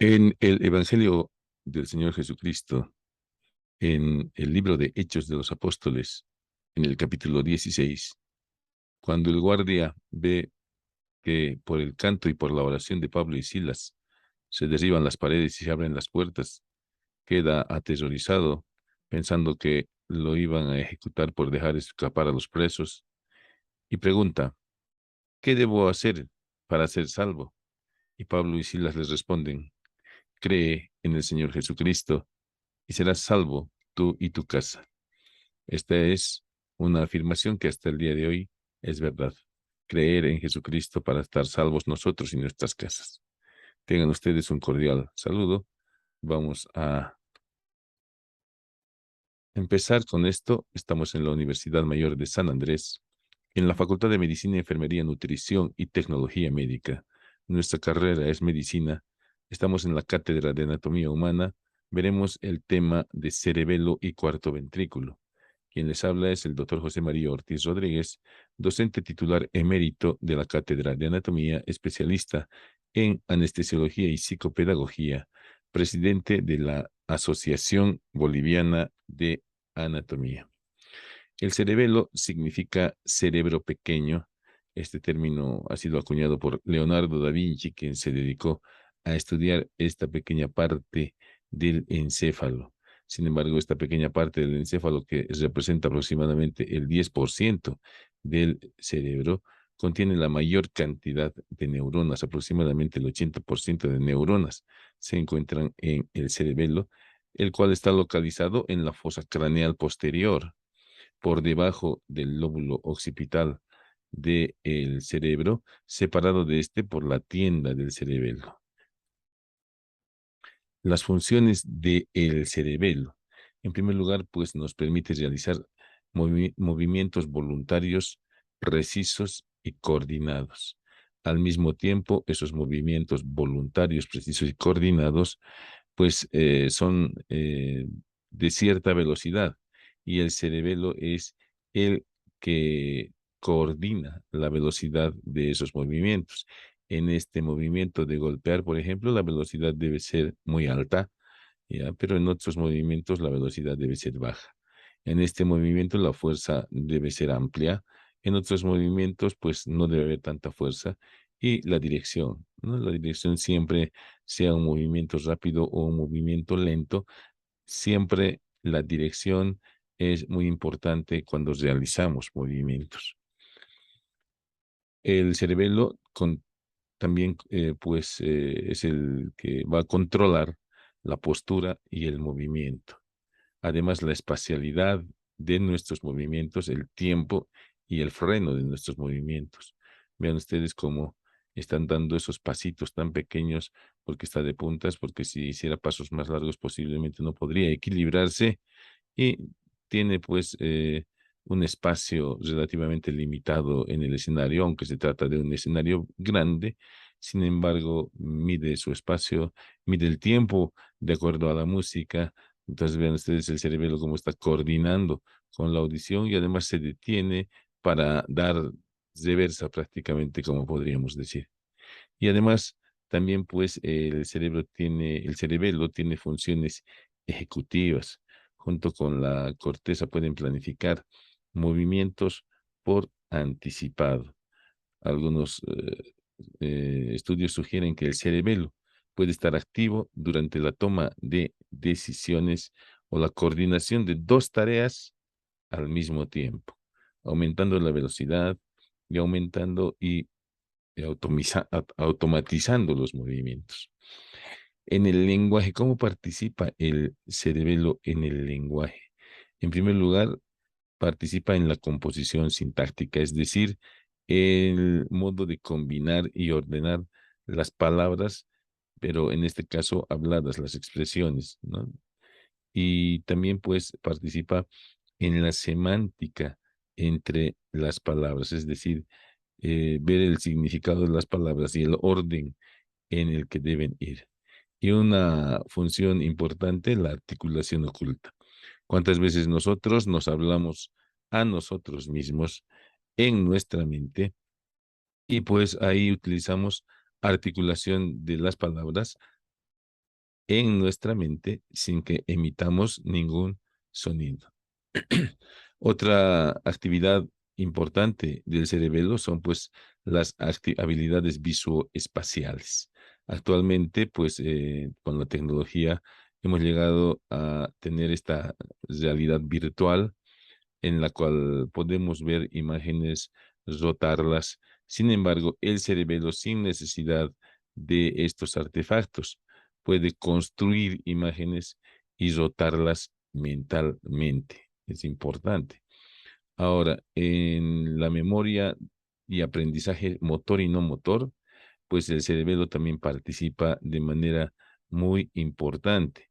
En el Evangelio del Señor Jesucristo, en el libro de Hechos de los Apóstoles, en el capítulo 16, cuando el guardia ve que por el canto y por la oración de Pablo y Silas se derriban las paredes y se abren las puertas, queda aterrorizado, pensando que lo iban a ejecutar por dejar escapar a los presos, y pregunta, ¿qué debo hacer para ser salvo? Y Pablo y Silas les responden, cree en el Señor Jesucristo y serás salvo tú y tu casa. Esta es una afirmación que hasta el día de hoy es verdad. Creer en Jesucristo para estar salvos nosotros y nuestras casas. Tengan ustedes un cordial saludo. Vamos a empezar con esto. Estamos en la Universidad Mayor de San Andrés, en la Facultad de Medicina, Enfermería, Nutrición y Tecnología Médica. Nuestra carrera es medicina. Estamos en la Cátedra de Anatomía Humana. Veremos el tema de cerebelo y cuarto ventrículo. Quien les habla es el doctor José María Ortiz Rodríguez, docente titular emérito de la Cátedra de Anatomía, especialista en anestesiología y psicopedagogía, presidente de la Asociación Boliviana de Anatomía. El cerebelo significa cerebro pequeño. Este término ha sido acuñado por Leonardo da Vinci, quien se dedicó a estudiar esta pequeña parte del encéfalo. Sin embargo, esta pequeña parte del encéfalo, que representa aproximadamente el 10% del cerebro, contiene la mayor cantidad de neuronas, aproximadamente el 80% de neuronas se encuentran en el cerebelo, el cual está localizado en la fosa craneal posterior por debajo del lóbulo occipital del cerebro, separado de este por la tienda del cerebelo. Las funciones del cerebelo. En primer lugar, pues nos permite realizar movimientos voluntarios precisos y coordinados. Al mismo tiempo, esos movimientos voluntarios, precisos y coordinados, pues son de cierta velocidad, y el cerebelo es el que coordina la velocidad de esos movimientos. En este movimiento de golpear, por ejemplo, la velocidad debe ser muy alta, ¿ya? Pero en otros movimientos la velocidad debe ser baja. En este movimiento la fuerza debe ser amplia, en otros movimientos pues no debe haber tanta fuerza, y la dirección, ¿no? La dirección siempre, sea un movimiento rápido o un movimiento lento, siempre la dirección es muy importante cuando realizamos movimientos. El cerebelo también pues es el que va a controlar la postura y el movimiento. Además, la espacialidad de nuestros movimientos, el tiempo y el freno de nuestros movimientos. Vean ustedes cómo están dando esos pasitos tan pequeños porque está de puntas, porque si hiciera pasos más largos posiblemente no podría equilibrarse, y tiene pues un espacio relativamente limitado en el escenario, aunque se trata de un escenario grande. Sin embargo, mide su espacio, mide el tiempo de acuerdo a la música. Entonces vean ustedes el cerebelo cómo está coordinando con la audición, y además se detiene para dar reversa prácticamente, como podríamos decir. Y además, también pues el cerebelo tiene funciones ejecutivas. Junto con la corteza pueden planificar movimientos por anticipado. Algunos estudios sugieren que el cerebelo puede estar activo durante la toma de decisiones o la coordinación de dos tareas al mismo tiempo, aumentando la velocidad y aumentando y automatizando los movimientos. En el lenguaje, ¿cómo participa el cerebelo en el lenguaje? En primer lugar, participa en la composición sintáctica, es decir, el modo de combinar y ordenar las palabras, pero en este caso habladas, las expresiones, ¿no? Y también pues participa en la semántica entre las palabras, es decir, ver el significado de las palabras y el orden en el que deben ir. Y una función importante, la articulación oculta. ¿Cuántas veces nosotros nos hablamos a nosotros mismos en nuestra mente? Y pues ahí utilizamos articulación de las palabras en nuestra mente sin que emitamos ningún sonido. Otra actividad importante del cerebelo son pues las habilidades visoespaciales. Actualmente pues con la tecnología hemos llegado a tener esta realidad virtual en la cual podemos ver imágenes, rotarlas. Sin embargo, el cerebelo, sin necesidad de estos artefactos, puede construir imágenes y rotarlas mentalmente. Es importante. Ahora, en la memoria y aprendizaje motor y no motor, pues el cerebelo también participa de manera muy importante.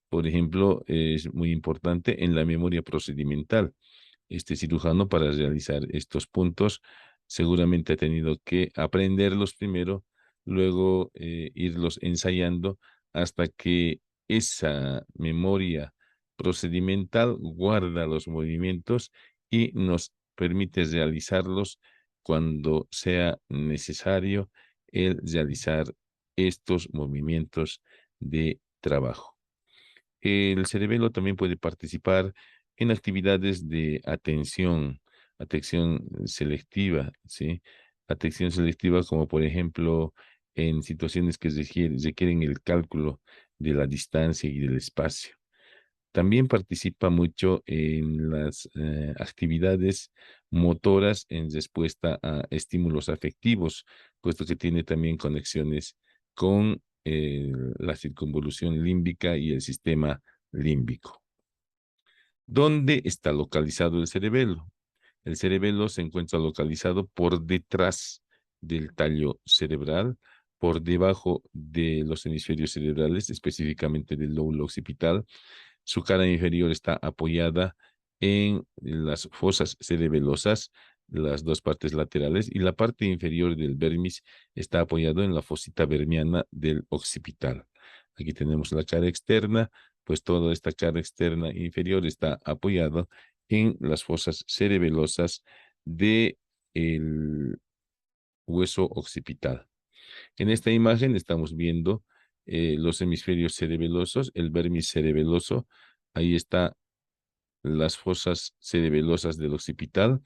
Por ejemplo, es muy importante en la memoria procedimental. Este cirujano, para realizar estos puntos, seguramente ha tenido que aprenderlos primero, luego irlos ensayando hasta que esa memoria procedimental guarda los movimientos y nos permite realizarlos cuando sea necesario el realizar estos movimientos de trabajo. El cerebelo también puede participar en actividades de atención selectiva, ¿sí? Atención selectiva como por ejemplo en situaciones que requieren el cálculo de la distancia y del espacio. También participa mucho en las actividades motoras en respuesta a estímulos afectivos, puesto que tiene también conexiones con la circunvolución límbica y el sistema límbico. ¿Dónde está localizado el cerebelo? El cerebelo se encuentra localizado por detrás del tallo cerebral, por debajo de los hemisferios cerebrales, específicamente del lóbulo occipital. Su cara inferior está apoyada en las fosas cerebelosas, las dos partes laterales, y la parte inferior del vermis está apoyado en la fosita vermiana del occipital. Aquí tenemos la cara externa, pues toda esta cara externa inferior está apoyado en las fosas cerebelosas del hueso occipital. En esta imagen estamos viendo los hemisferios cerebelosos, el vermis cerebeloso, ahí está las fosas cerebelosas del occipital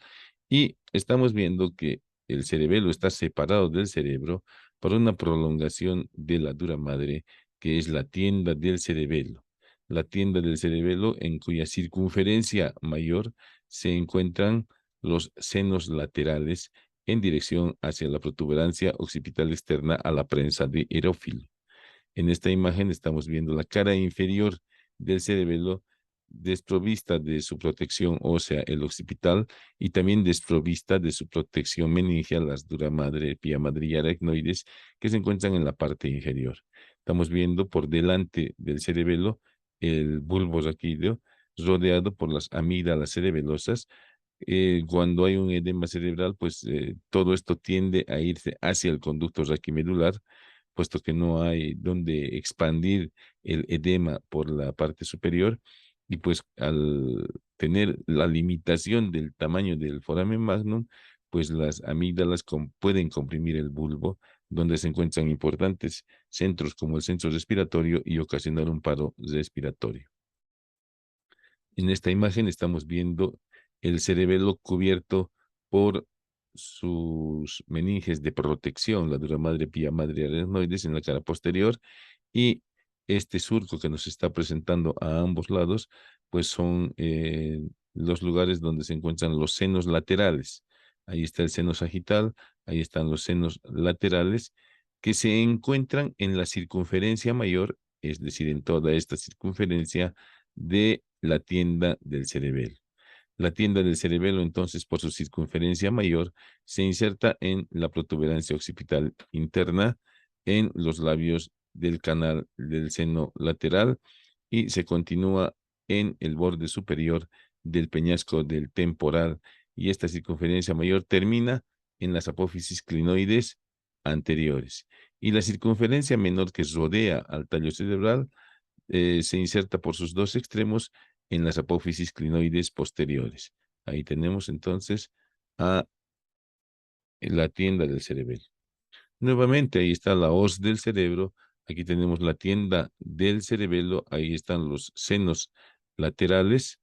y estamos viendo que el cerebelo está separado del cerebro por una prolongación de la dura madre, que es la tienda del cerebelo. La tienda del cerebelo en cuya circunferencia mayor se encuentran los senos laterales en dirección hacia la protuberancia occipital externa a la prensa de erófilo. En esta imagen estamos viendo la cara inferior del cerebelo desprovista de su protección ósea, el occipital, y también desprovista de su protección meningeal, las dura madre, pía madre y aracnoides, que se encuentran en la parte inferior. Estamos viendo por delante del cerebelo el bulbo raquídeo, rodeado por las amígdalas cerebelosas. Cuando hay un edema cerebral, pues todo esto tiende a irse hacia el conducto raquimedular, puesto que no hay donde expandir el edema por la parte superior y pues al tener la limitación del tamaño del foramen magnum, pues las amígdalas pueden comprimir el bulbo, donde se encuentran importantes centros como el centro respiratorio y ocasionar un paro respiratorio. En esta imagen estamos viendo el cerebelo cubierto por sus meninges de protección, la dura madre, pía madre, aracnoides en la cara posterior, y este surco que nos está presentando a ambos lados, pues son los lugares donde se encuentran los senos laterales. Ahí está el seno sagital, ahí están los senos laterales que se encuentran en la circunferencia mayor, es decir, en toda esta circunferencia de la tienda del cerebelo. La tienda del cerebelo, entonces, por su circunferencia mayor, se inserta en la protuberancia occipital interna, en los labios del canal del seno lateral y se continúa en el borde superior del peñasco del temporal. Y esta circunferencia mayor termina en las apófisis clinoides anteriores. Y la circunferencia menor que rodea al tallo cerebral se inserta por sus dos extremos en las apófisis clinoides posteriores. Ahí tenemos entonces a la tienda del cerebelo. Nuevamente ahí está la hoz del cerebro Aquí tenemos la tienda del cerebelo, ahí están los senos laterales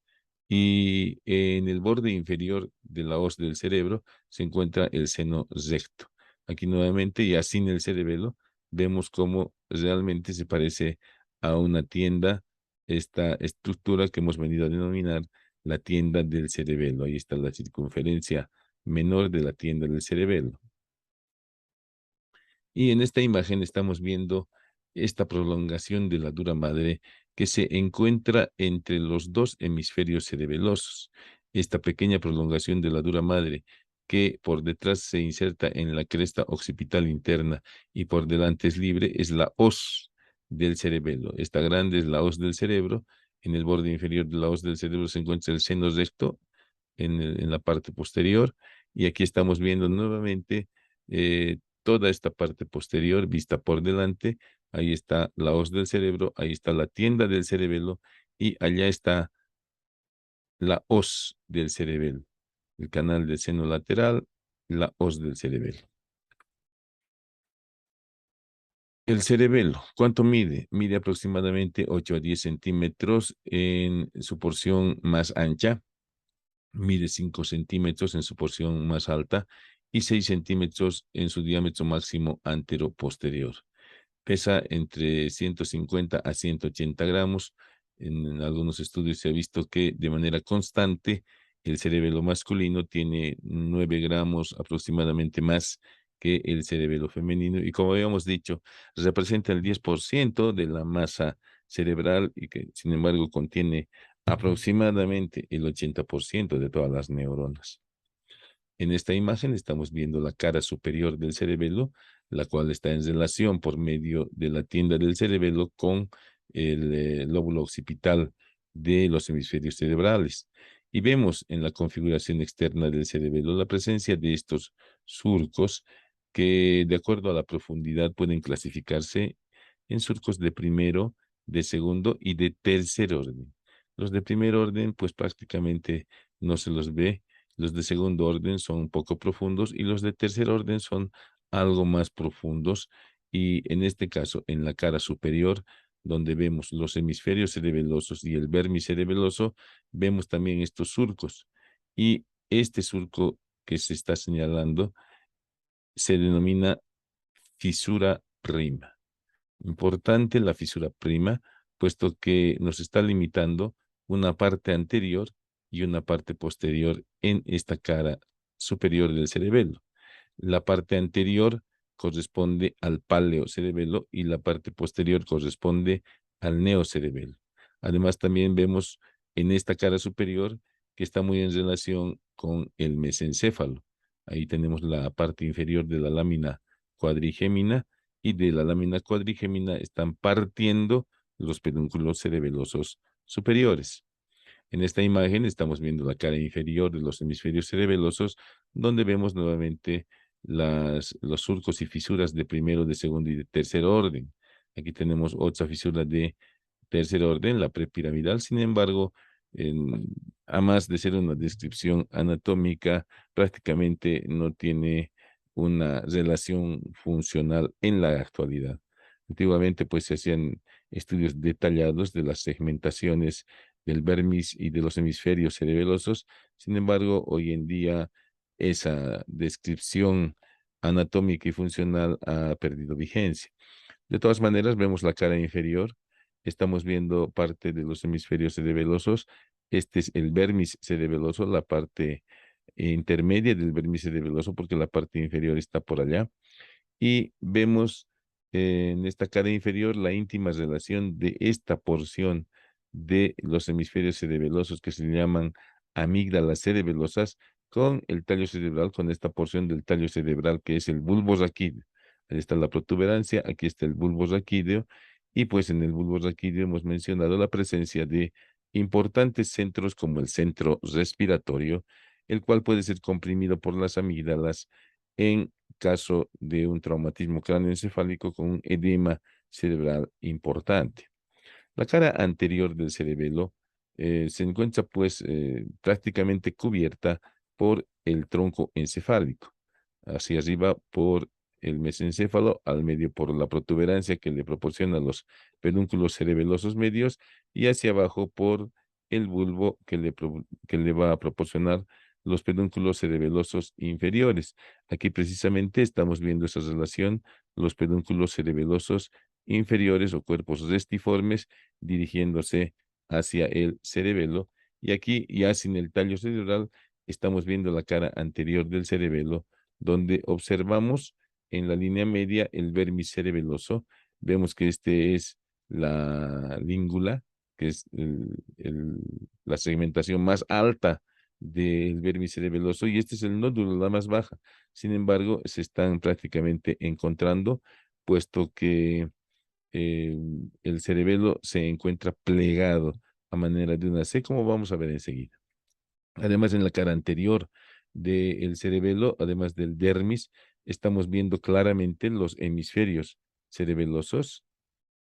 y en el borde inferior de la hoz del cerebro se encuentra el seno recto. Aquí nuevamente, ya sin el cerebelo, vemos cómo realmente se parece a una tienda esta estructura que hemos venido a denominar la tienda del cerebelo. Ahí está la circunferencia menor de la tienda del cerebelo. Y en esta imagen estamos viendo esta prolongación de la dura madre que se encuentra entre los dos hemisferios cerebelosos. Esta pequeña prolongación de la dura madre que por detrás se inserta en la cresta occipital interna y por delante es libre, es la hoz del cerebelo. Esta grande es la hoz del cerebro. En el borde inferior de la hoz del cerebro se encuentra el seno recto en la parte posterior. Y aquí estamos viendo nuevamente toda esta parte posterior vista por delante. Ahí está la hoz del cerebro, ahí está la tienda del cerebelo y allá está la hoz del cerebelo, el canal del seno lateral, la hoz del cerebelo. El cerebelo, ¿cuánto mide? Mide aproximadamente 8 a 10 centímetros en su porción más ancha, mide 5 centímetros en su porción más alta y 6 centímetros en su diámetro máximo antero-posterior. Pesa entre 150 a 180 gramos. En algunos estudios se ha visto que de manera constante el cerebelo masculino tiene 9 gramos aproximadamente más que el cerebelo femenino y como habíamos dicho, representa el 10% de la masa cerebral y que sin embargo contiene aproximadamente el 80% de todas las neuronas. En esta imagen estamos viendo la cara superior del cerebelo, la cual está en relación por medio de la tienda del cerebelo con el lóbulo occipital de los hemisferios cerebrales. Y vemos en la configuración externa del cerebelo la presencia de estos surcos que, de acuerdo a la profundidad, pueden clasificarse en surcos de primero, de segundo y de tercer orden. Los de primer orden, pues prácticamente no se los ve. Los de segundo orden son un poco profundos y los de tercer orden son algo más profundos. Y en este caso, en la cara superior, donde vemos los hemisferios cerebelosos y el vérmice cerebeloso, vemos también estos surcos. Y este surco que se está señalando se denomina fisura prima. Importante la fisura prima, puesto que nos está limitando una parte anterior y una parte posterior en esta cara superior del cerebelo. La parte anterior corresponde al paleocerebelo y la parte posterior corresponde al neocerebelo. Además, también vemos en esta cara superior que está muy en relación con el mesencéfalo. Ahí tenemos la parte inferior de la lámina cuadrigémina y de la lámina cuadrigémina están partiendo los pedúnculos cerebelosos superiores. En esta imagen estamos viendo la cara inferior de los hemisferios cerebelosos, donde vemos nuevamente los surcos y fisuras de primero, de segundo y de tercer orden. Aquí tenemos otra fisura de tercer orden, la prepiramidal. Sin embargo, a más de ser una descripción anatómica, prácticamente no tiene una relación funcional en la actualidad. Antiguamente, pues se hacían estudios detallados de las segmentaciones del vermis y de los hemisferios cerebelosos. Sin embargo, hoy en día esa descripción anatómica y funcional ha perdido vigencia. De todas maneras, vemos la cara inferior, estamos viendo parte de los hemisferios cerebelosos. Este es el vermis cerebeloso, la parte intermedia del vermis cerebeloso, porque la parte inferior está por allá. Y vemos en esta cara inferior la íntima relación de esta porción de los hemisferios cerebelosos que se llaman amígdalas cerebelosas con el tallo cerebral, con esta porción del tallo cerebral que es el bulbo raquídeo. Ahí está la protuberancia, aquí está el bulbo raquídeo y pues en el bulbo raquídeo hemos mencionado la presencia de importantes centros como el centro respiratorio, el cual puede ser comprimido por las amígdalas en caso de un traumatismo cráneoencefálico con un edema cerebral importante. La cara anterior del cerebelo se encuentra pues prácticamente cubierta por el tronco encefálico, hacia arriba por el mesencéfalo, al medio por la protuberancia que le proporciona los pedúnculos cerebelosos medios, y hacia abajo por el bulbo que le va a proporcionar los pedúnculos cerebelosos inferiores. Aquí precisamente estamos viendo esa relación, los pedúnculos cerebelosos inferiores o cuerpos restiformes dirigiéndose hacia el cerebelo, y aquí ya sin el tallo cerebral estamos viendo la cara anterior del cerebelo, donde observamos en la línea media el vérmiz cerebeloso. Vemos que este es la língula, que es la segmentación más alta del vérmiz cerebeloso, y este es el nódulo, la más baja. Sin embargo, se están prácticamente encontrando, puesto que eh, el cerebelo se encuentra plegado a manera de una C, como vamos a ver enseguida. Además, en la cara anterior del cerebelo, además del dermis, estamos viendo claramente los hemisferios cerebelosos,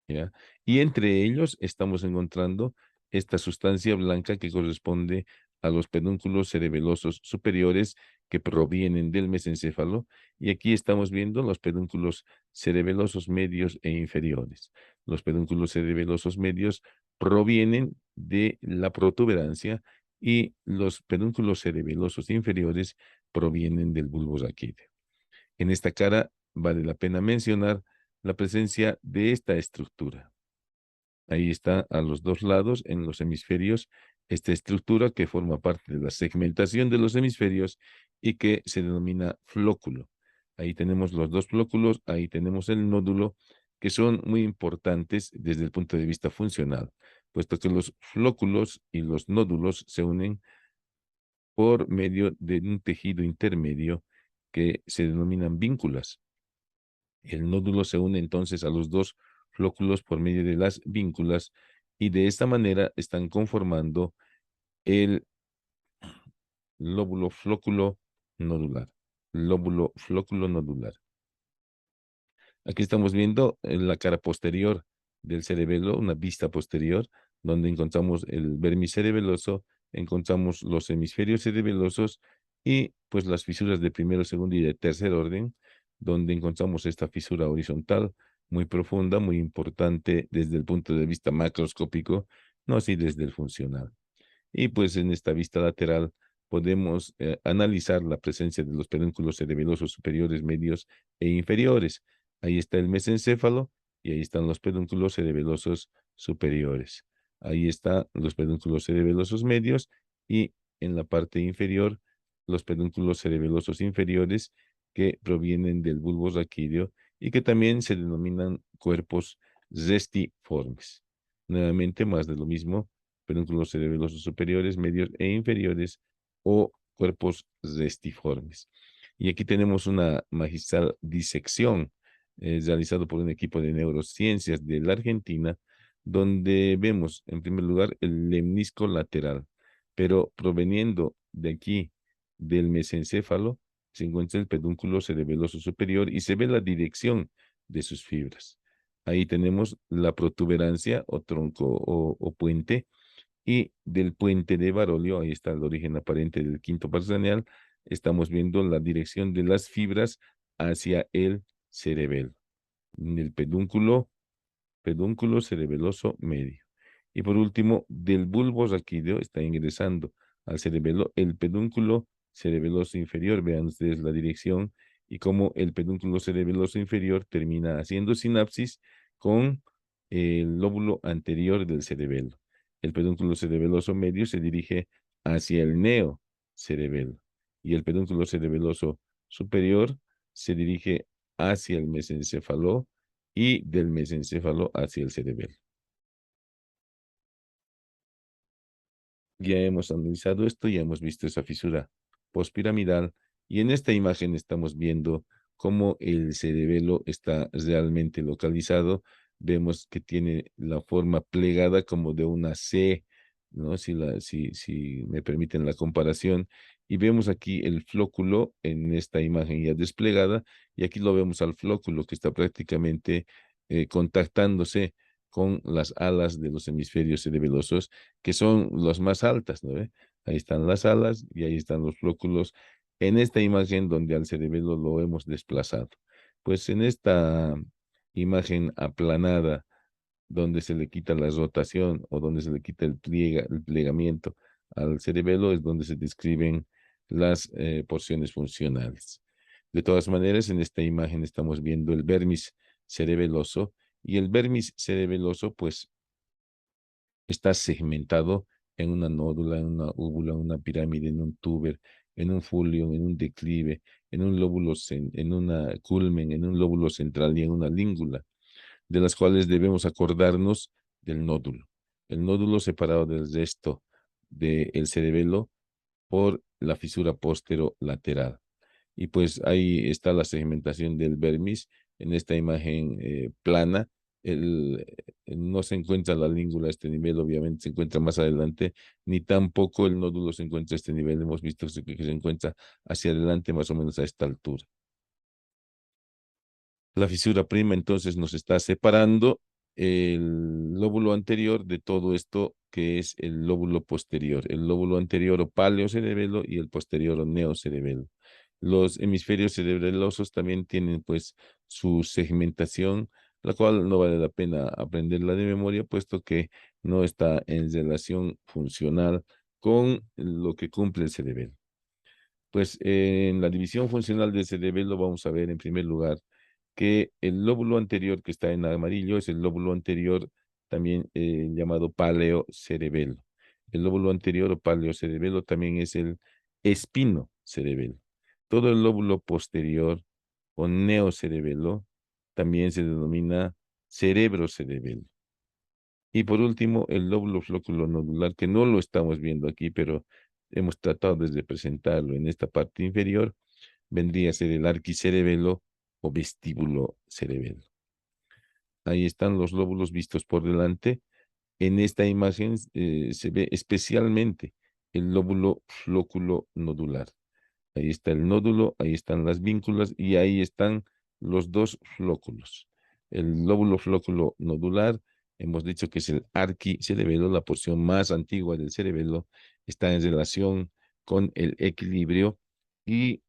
¿ya? Y entre ellos estamos encontrando esta sustancia blanca que corresponde a los pedúnculos cerebelosos superiores que provienen del mesencéfalo, y aquí estamos viendo los pedúnculos cerebelosos medios e inferiores. Los pedúnculos cerebelosos medios provienen de la protuberancia y los pedúnculos cerebelosos inferiores provienen del bulbo raquídeo. En esta cara vale la pena mencionar la presencia de esta estructura. Ahí está a los dos lados, en los hemisferios, esta estructura que forma parte de la segmentación de los hemisferios y que se denomina flóculo. Ahí tenemos los dos flóculos, ahí tenemos el nódulo, que son muy importantes desde el punto de vista funcional, puesto que los flóculos y los nódulos se unen por medio de un tejido intermedio que se denominan vínculas. El nódulo se une entonces a los dos flóculos por medio de las vínculas, y de esta manera están conformando el lóbulo flóculo nodular. Lóbulo flóculo nodular. Aquí estamos viendo en la cara posterior del cerebelo, una vista posterior, donde encontramos el vérmiz cerebeloso, encontramos los hemisferios cerebelosos y pues las fisuras de primero, segundo y de tercer orden, donde encontramos esta fisura horizontal muy profunda, muy importante desde el punto de vista macroscópico, no así desde el funcional. Y pues en esta vista lateral podemos analizar la presencia de los pedúnculos cerebelosos superiores, medios e inferiores. Ahí está el mesencéfalo y ahí están los pedúnculos cerebelosos superiores. Ahí están los pedúnculos cerebelosos medios y en la parte inferior los pedúnculos cerebelosos inferiores que provienen del bulbo raquídeo y que también se denominan cuerpos restiformes. Nuevamente, más de lo mismo, pedúnculos cerebelosos superiores, medios e inferiores o cuerpos restiformes. Y aquí tenemos una magistral disección realizado por un equipo de neurociencias de la Argentina, donde vemos en primer lugar el lemnisco lateral, pero proveniendo de aquí del mesencéfalo se encuentra el pedúnculo cerebeloso superior y se ve la dirección de sus fibras. Ahí tenemos la protuberancia o tronco o puente, y del puente de Barolio, ahí está el origen aparente del quinto parsanial, estamos viendo la dirección de las fibras hacia el cerebelo, en el pedúnculo cerebeloso medio. Y por último, del bulbo raquídeo está ingresando al cerebelo el pedúnculo cerebeloso inferior. Vean ustedes la dirección y cómo el pedúnculo cerebeloso inferior termina haciendo sinapsis con el lóbulo anterior del cerebelo. El pedúnculo cerebeloso medio se dirige hacia el neo cerebelo y el pedúnculo cerebeloso superior se dirige hacia el mesencéfalo y del mesencéfalo hacia el cerebelo. Ya hemos analizado esto, ya hemos visto esa fisura postpiramidal, y en esta imagen estamos viendo cómo el cerebelo está realmente localizado. Vemos que tiene la forma plegada como de una C, ¿no? Si me permiten la comparación. Y vemos aquí el flóculo en esta imagen ya desplegada, y aquí lo vemos al flóculo que está prácticamente contactándose con las alas de los hemisferios cerebelosos, que son las más altas, ¿no ve? Ahí están las alas y ahí están los flóculos en esta imagen donde al cerebelo lo hemos desplazado. Pues en esta imagen aplanada, donde se le quita la rotación o donde se le quita el plegamiento al cerebelo, es donde se describen las porciones funcionales. De todas maneras, en esta imagen estamos viendo el vermis cerebeloso, y el vermis cerebeloso pues está segmentado en una nódula, en una úvula, en una pirámide, en un túber, en un folio, en un declive, en un lóbulo, en una culmen, en un lóbulo central y en una língula, de las cuales debemos acordarnos del nódulo. El nódulo separado del resto del cerebelo por la fisura posterolateral. Y pues ahí está la segmentación del vermis en esta imagen plana. No se encuentra la língula a este nivel, obviamente se encuentra más adelante, ni tampoco el nódulo se encuentra a este nivel. Hemos visto que se encuentra hacia adelante más o menos a esta altura. La fisura prima entonces nos está separando el lóbulo anterior de todo esto que es el lóbulo posterior, el lóbulo anterior o paleocerebelo y el posterior o neocerebelo. Los hemisferios cerebelosos también tienen pues su segmentación, la cual no vale la pena aprenderla de memoria, puesto que no está en relación funcional con lo que cumple el cerebelo. Pues en la división funcional del cerebelo vamos a ver en primer lugar que el lóbulo anterior que está en amarillo es el lóbulo anterior también llamado paleocerebelo. El lóbulo anterior o paleocerebelo también es el espinocerebelo. Todo el lóbulo posterior o neocerebelo también se denomina cerebrocerebelo. Y por último, el lóbulo flóculo nodular, que no lo estamos viendo aquí, pero hemos tratado de representarlo en esta parte inferior, vendría a ser el arquicerebelo o vestíbulo cerebelo. Ahí están los lóbulos vistos por delante. En esta imagen se ve especialmente el lóbulo flóculo nodular. Ahí está el nódulo, ahí están las vínculas y ahí están los dos flóculos. El lóbulo flóculo nodular, hemos dicho que es el arquicerebelo, la porción más antigua del cerebelo, está en relación con el equilibrio y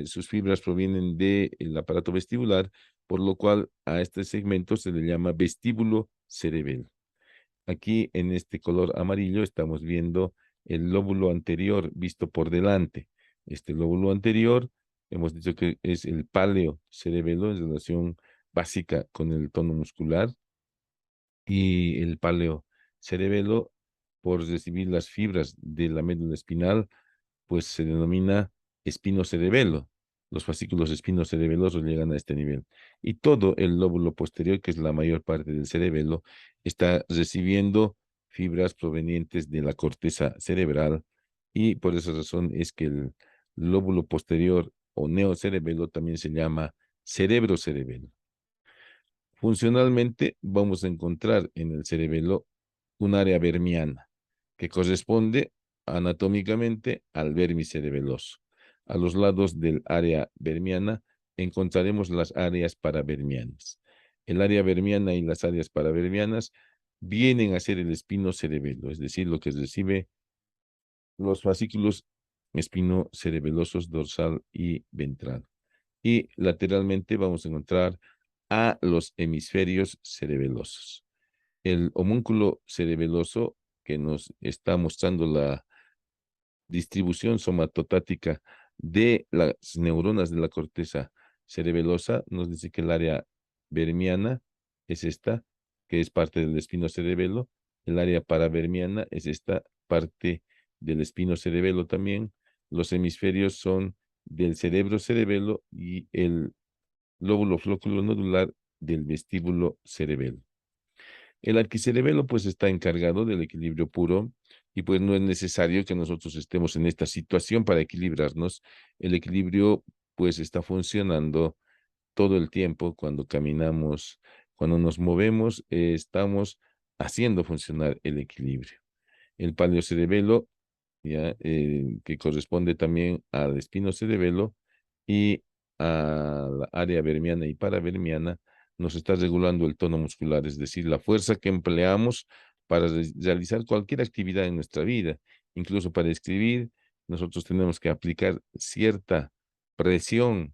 sus fibras provienen del aparato vestibular, por lo cual a este segmento se le llama vestíbulo cerebelo. Aquí en este color amarillo estamos viendo el lóbulo anterior visto por delante. Este lóbulo anterior, hemos dicho que es el paleocerebelo en relación básica con el tono muscular, y el paleocerebelo, por recibir las fibras de la médula espinal, pues se denomina espinocerebelo. Los fascículos espinocerebelosos llegan a este nivel. Y todo el lóbulo posterior, que es la mayor parte del cerebelo, está recibiendo fibras provenientes de la corteza cerebral, y por esa razón es que el lóbulo posterior o neocerebelo también se llama cerebrocerebelo. Funcionalmente vamos a encontrar en el cerebelo un área vermiana que corresponde anatómicamente al vermis cerebeloso. A los lados del área vermiana encontraremos las áreas paravermianas. El área vermiana y las áreas paravermianas vienen a ser el espinocerebelo, es decir, lo que recibe los fascículos espinocerebelosos dorsal y ventral. Y lateralmente vamos a encontrar a los hemisferios cerebelosos. El homúnculo cerebeloso, que nos está mostrando la distribución somatotática de las neuronas de la corteza cerebelosa, nos dice que el área vermiana es esta, que es parte del espinocerebelo. El área paravermiana es esta parte del espinocerebelo también. Los hemisferios son del cerebro cerebelo y el lóbulo flóculo nodular del vestíbulo cerebelo. El arquicerebelo pues está encargado del equilibrio puro, y pues no es necesario que nosotros estemos en esta situación para equilibrarnos. El equilibrio pues está funcionando todo el tiempo cuando caminamos, cuando nos movemos, estamos haciendo funcionar el equilibrio. El paleocerebelo, ya, que corresponde también al espinocerebelo y a la área vermiana y paravermiana, nos está regulando el tono muscular, es decir, la fuerza que empleamos para realizar cualquier actividad en nuestra vida, incluso para escribir. Nosotros tenemos que aplicar cierta presión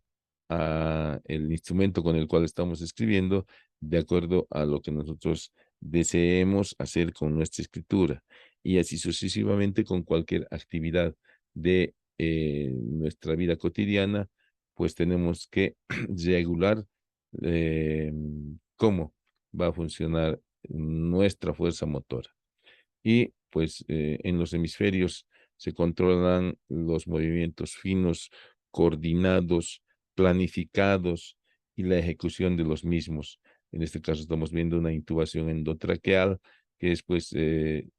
a el instrumento con el cual estamos escribiendo, de acuerdo a lo que nosotros deseemos hacer con nuestra escritura. Y así sucesivamente con cualquier actividad de nuestra vida cotidiana, pues tenemos que regular eh, cómo va a funcionar nuestra fuerza motora. Y pues en los hemisferios se controlan los movimientos finos, coordinados, planificados y la ejecución de los mismos. En este caso estamos viendo una intubación endotraqueal, que es pues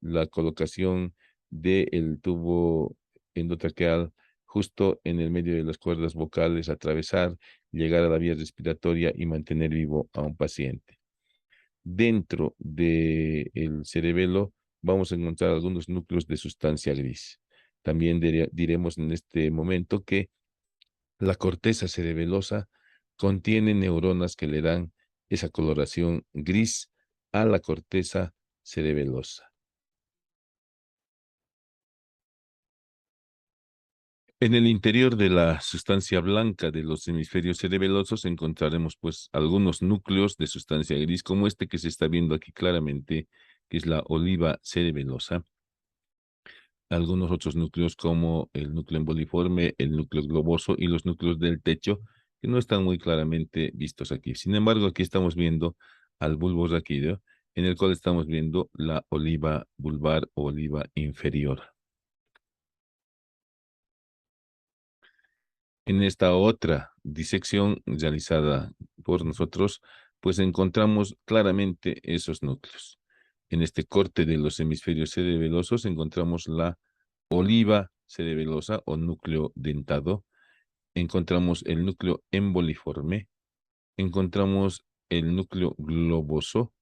la colocación del tubo endotraqueal justo en el medio de las cuerdas vocales, atravesar, llegar a la vía respiratoria y mantener vivo a un paciente. Dentro del cerebelo vamos a encontrar algunos núcleos de sustancia gris. También diremos en este momento que la corteza cerebelosa contiene neuronas que le dan esa coloración gris a la corteza cerebelosa. En el interior de la sustancia blanca de los hemisferios cerebelosos encontraremos pues algunos núcleos de sustancia gris como este que se está viendo aquí claramente, que es la oliva cerebelosa. Algunos otros núcleos como el núcleo emboliforme, el núcleo globoso y los núcleos del techo que no están muy claramente vistos aquí. Sin embargo, aquí estamos viendo al bulbo raquídeo, en el cual estamos viendo la oliva vulvar o oliva inferior. En esta otra disección realizada por nosotros, pues encontramos claramente esos núcleos. En este corte de los hemisferios cerebelosos encontramos la oliva cerebelosa o núcleo dentado, encontramos el núcleo emboliforme, encontramos el núcleo globoso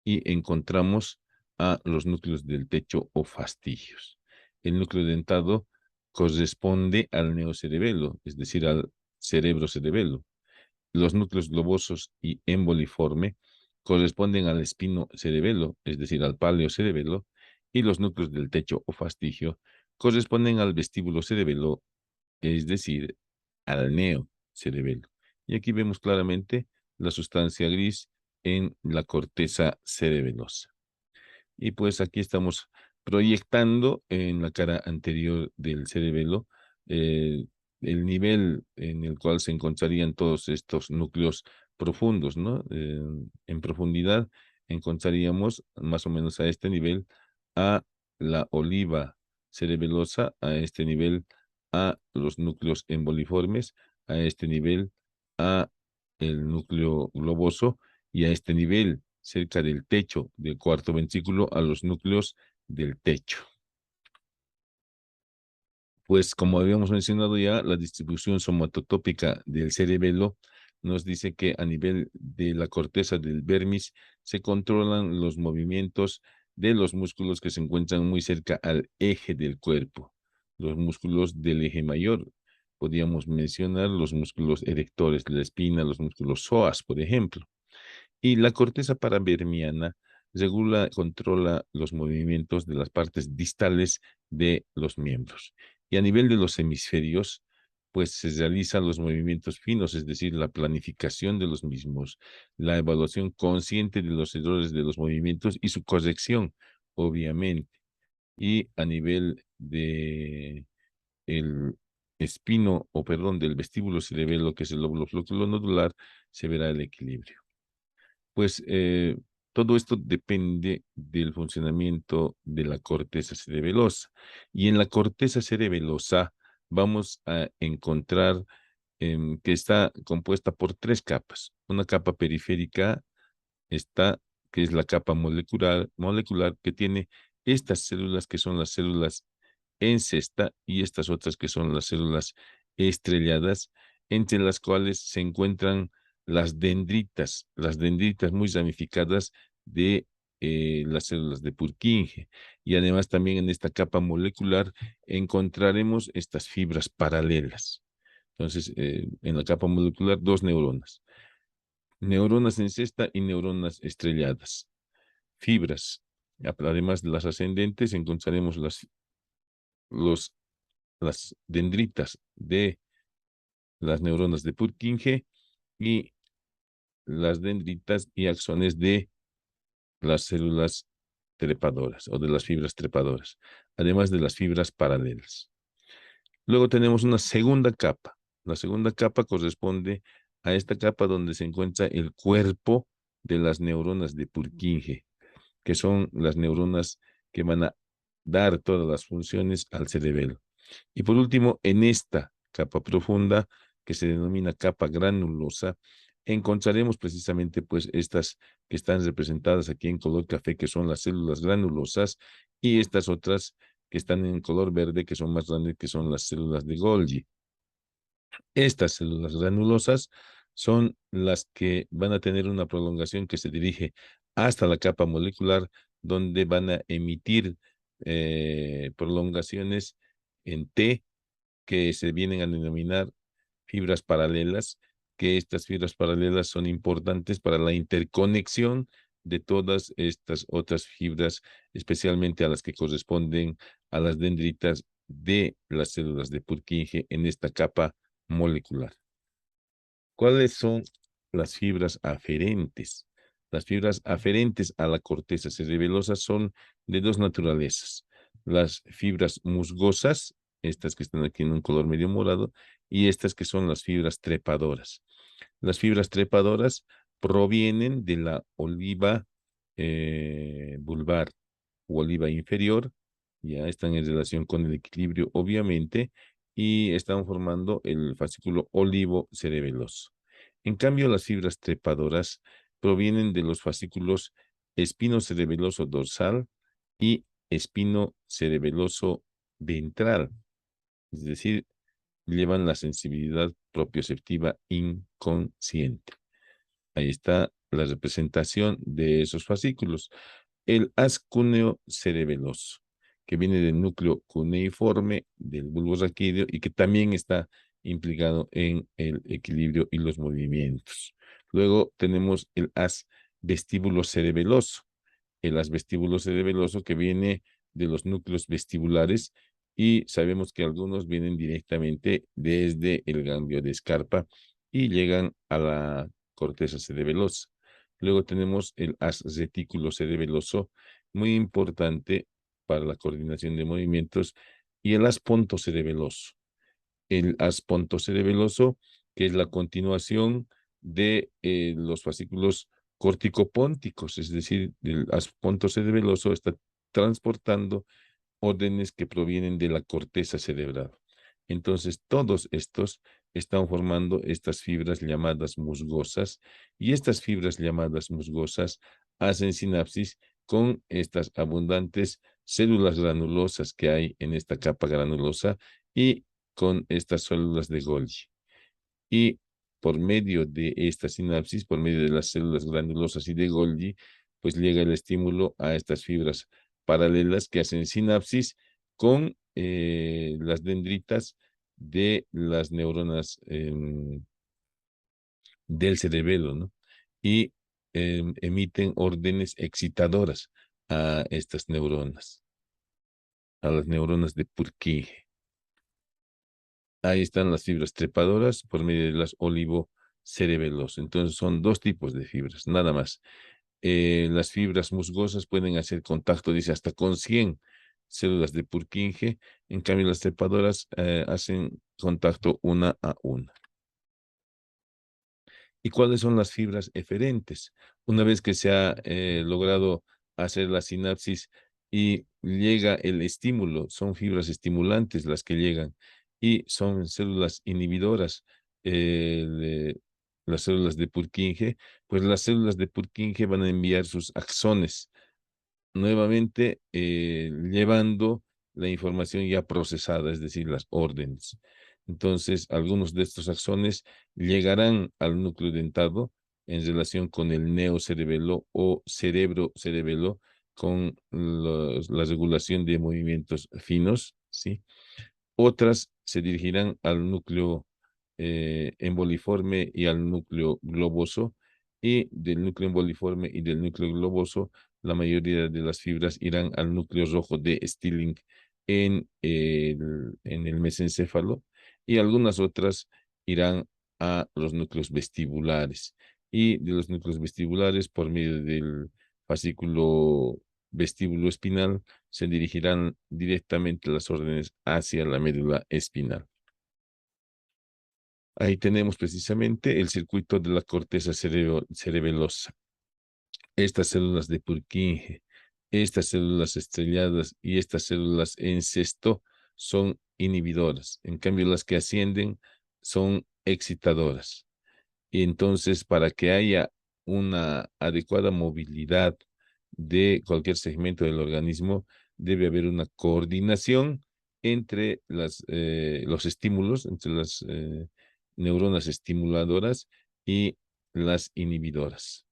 y encontramos a los núcleos del techo o fastigios. El núcleo dentado corresponde al neocerebelo, es decir, al cerebro cerebelo. Los núcleos globosos y emboliforme corresponden al espino cerebelo, es decir, al paleocerebelo, y los núcleos del techo o fastigio corresponden al vestíbulo cerebelo, es decir, al neocerebelo. Y aquí vemos claramente la sustancia gris en la corteza cerebelosa. Y pues aquí estamos proyectando en la cara anterior del cerebelo eh, el nivel en el cual se encontrarían todos estos núcleos profundos, ¿no? En profundidad encontraríamos más o menos a este nivel a la oliva cerebelosa, a este nivel a los núcleos emboliformes, a este nivel a el núcleo globoso y a este nivel, cerca del techo del cuarto ventrículo, a los núcleos del techo. Pues como habíamos mencionado ya, la distribución somatotópica del cerebelo nos dice que a nivel de la corteza del vermis se controlan los movimientos de los músculos que se encuentran muy cerca al eje del cuerpo, los músculos del eje mayor. Podríamos mencionar los músculos erectores de la espina, los músculos psoas, por ejemplo. Y la corteza paravermiana regula, controla los movimientos de las partes distales de los miembros. Y a nivel de los hemisferios, pues se realizan los movimientos finos, es decir, la planificación de los mismos, la evaluación consciente de los errores de los movimientos y su corrección, obviamente. Y a nivel de el espino, o perdón, del vestíbulo cerebelo, que es el lóbulo nodular, se verá el equilibrio. Pues todo esto depende del funcionamiento de la corteza cerebelosa. Y en la corteza cerebelosa vamos a encontrar que está compuesta por tres capas. Una capa periférica está, que es la capa molecular que tiene estas células que son las células en cesta y estas otras que son las células estrelladas, entre las cuales se encuentran las dendritas muy ramificadas de las células de Purkinje. Y además también en esta capa molecular encontraremos estas fibras paralelas. Entonces, en la capa molecular, dos neuronas. Neuronas en cesta y neuronas estrelladas. Fibras. Además de las ascendentes, encontraremos los las dendritas de las neuronas de Purkinje y las dendritas y axones de las células trepadoras o de las fibras trepadoras, además de las fibras paralelas. Luego tenemos una segunda capa. La segunda capa corresponde a esta capa donde se encuentra el cuerpo de las neuronas de Purkinje, que son las neuronas que van a dar todas las funciones al cerebelo. Y por último, en esta capa profunda, que se denomina capa granulosa, encontraremos precisamente pues estas que están representadas aquí en color café, que son las células granulosas, y estas otras que están en color verde, que son más grandes, que son las células de Golgi. Estas células granulosas son las que van a tener una prolongación que se dirige hasta la capa molecular, donde van a emitir prolongaciones en T que se vienen a denominar fibras paralelas, que estas fibras paralelas son importantes para la interconexión de todas estas otras fibras, especialmente a las que corresponden a las dendritas de las células de Purkinje en esta capa molecular. ¿Cuáles son las fibras aferentes? Las fibras aferentes a la corteza cerebelosa son de dos naturalezas. Las fibras musgosas, estas que están aquí en un color medio morado, y estas que son las fibras trepadoras. Las fibras trepadoras provienen de la oliva vulvar o oliva inferior, ya están en relación con el equilibrio, obviamente, y están formando el fascículo olivo cerebeloso. En cambio, las fibras trepadoras provienen de los fascículos espino cerebeloso dorsal y espino cerebeloso ventral, es decir, llevan la sensibilidad propioceptiva inconsciente. Ahí está la representación de esos fascículos. El haz cúneo cerebeloso, que viene del núcleo cuneiforme del bulbo raquídeo y que también está implicado en el equilibrio y los movimientos. Luego tenemos el haz vestíbulo cerebeloso, el haz vestíbulo cerebeloso que viene de los núcleos vestibulares y sabemos que algunos vienen directamente desde el ganglio de Scarpa y llegan a la corteza cerebelosa. Luego tenemos el haz retículo cerebeloso, muy importante para la coordinación de movimientos, y el haz pontocerebeloso. El haz pontocerebeloso, que es la continuación de los fascículos corticopónticos, es decir, el haz pontocerebeloso está transportando órdenes que provienen de la corteza cerebral. Entonces, todos estos están formando estas fibras llamadas musgosas y estas fibras llamadas musgosas hacen sinapsis con estas abundantes células granulosas que hay en esta capa granulosa y con estas células de Golgi. Y por medio de esta sinapsis, por medio de las células granulosas y de Golgi, pues llega el estímulo a estas fibras paralelas que hacen sinapsis con las dendritas de las neuronas del cerebelo, ¿no? Y emiten órdenes excitadoras a estas neuronas, a las neuronas de Purkinje. Ahí están las fibras trepadoras por medio de las olivocerebelos. Entonces son dos tipos de fibras, nada más. Las fibras musgosas pueden hacer contacto, dice, hasta con 100 células de Purkinje. En cambio, las trepadoras hacen contacto una a una. ¿Y cuáles son las fibras eferentes? Una vez que se ha logrado hacer la sinapsis y llega el estímulo, son fibras estimulantes las que llegan y son células inhibidoras, de las células de Purkinje, pues las células de Purkinje van a enviar sus axones nuevamente llevando la información ya procesada, es decir, las órdenes. Entonces, algunos de estos axones llegarán al núcleo dentado en relación con el neocerebelo o cerebro cerebelo, con la regulación de movimientos finos, ¿sí? Otras se dirigirán al núcleo emboliforme y al núcleo globoso, y del núcleo emboliforme y del núcleo globoso, la mayoría de las fibras irán al núcleo rojo de Stilling en el mesencéfalo, y algunas otras irán a los núcleos vestibulares. Y de los núcleos vestibulares, por medio del fascículo vestíbulo espinal, se dirigirán directamente las órdenes hacia la médula espinal. Ahí tenemos precisamente el circuito de la corteza cerebelosa. Estas células de Purkinje, estas células estrelladas y estas células en cesto son inhibidoras. En cambio, las que ascienden son excitadoras. Y entonces, para que haya una adecuada movilidad de cualquier segmento del organismo, debe haber una coordinación entre los estímulos, entre las neuronas estimuladoras y las inhibidoras.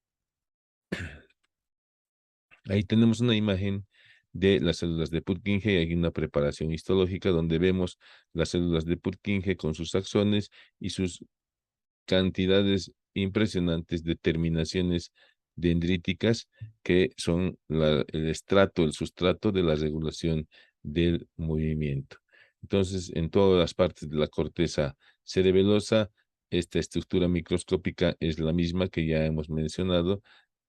Ahí tenemos una imagen de las células de Purkinje. Hay una preparación histológica donde vemos las células de Purkinje con sus axones y sus cantidades impresionantes de terminaciones dendríticas que son el sustrato de la regulación del movimiento. Entonces, en todas las partes de la corteza cerebelosa, esta estructura microscópica es la misma que ya hemos mencionado,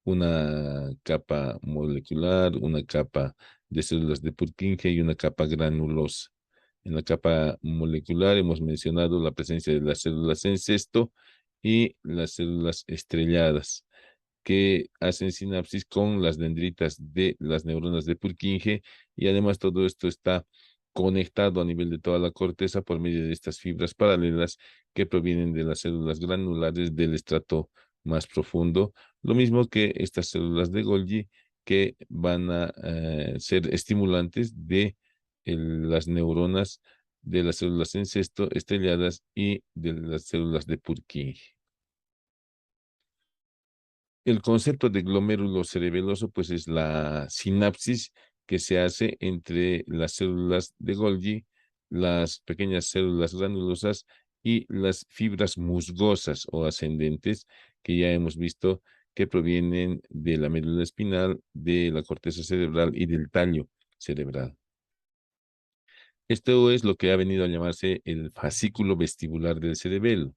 una capa molecular, una capa de células de Purkinje y una capa granulosa. En la capa molecular hemos mencionado la presencia de las células en cesto y las células estrelladas que hacen sinapsis con las dendritas de las neuronas de Purkinje, y además todo esto está conectado a nivel de toda la corteza por medio de estas fibras paralelas que provienen de las células granulares del estrato más profundo, lo mismo que estas células de Golgi que van a ser estimulantes de las neuronas de las células en cesto estrelladas y de las células de Purkinje. El concepto de glomérulo cerebeloso, pues es la sinapsis que se hace entre las células de Golgi, las pequeñas células granulosas y las fibras musgosas o ascendentes que ya hemos visto que provienen de la médula espinal, de la corteza cerebral y del tallo cerebral. Esto es lo que ha venido a llamarse el fascículo vestibular del cerebelo.